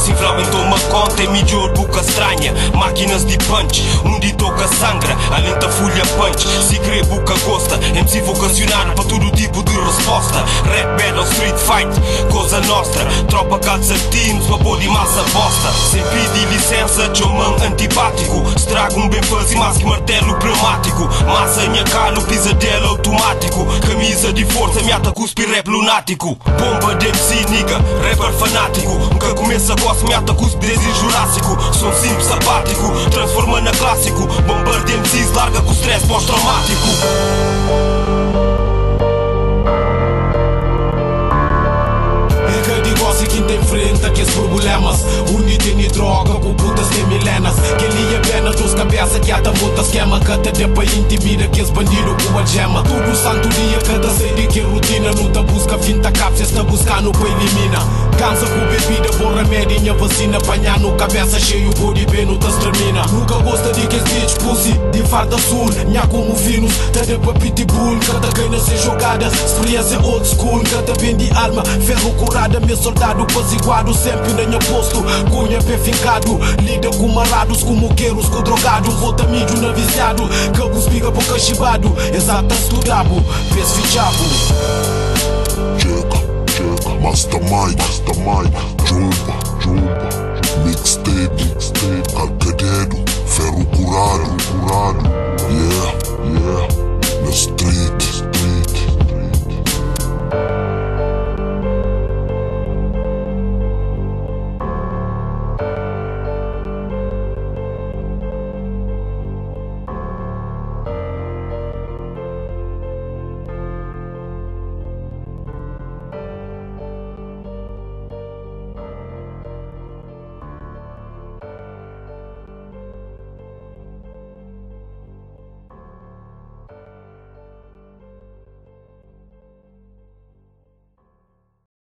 Se inflamentou uma conta e melhor boca estranha. Máquinas de punch, onde toca sangra, alenta folha punch. Se crê boca gosta, MC vocacionado para todo tipo de resposta. Rap battle, street fight, coisa nostra. Tropa calça teams, para pôr de massa bosta. Sem pedir licença, Djompa antipático. Estrago bem fuzzy, mais que martelo pneumático. Massa minha calo, pisadelo automático. Camisa de força, me ata cuspe rap lunático. Bomba de MC, nigga, rapper fanático. Nunca começa gosto, me ata cuspe desde jurássico. Som simples, apático, transforma na clássico. Bomba de MCs, larga com stress pós-traumático. Quem tem frente aqueles problemas, onde tem droga com putas tem milenas. Quem lia apenas dos cabeças que ata muita esquema. Cata de para intimida aqueles bandidos com a gema. Todo santo dia, cada saída que rotina. Não tá busca finta cápsulas, tá buscando para elimina. Cansa com bebida, bom remédio, minha vacina. Apanhar no cabeça cheio, body bem, não tá extermina. Nunca gosta de que bitch pussy, de farda sul. Nha como finos, tá de para pitbull. Cata ganha ser jogadas, experiência old school. Cata vende alma, ferro curada, meu soldado apaziguado, sempre na minha posto. Cunha bem fincado, lida com marados, com moqueiros, com drogado. Volta mídio na viciado, cabos pica boca chibado. Exata estudado, vês fichado. Check, Masta, Djompa, mixtape,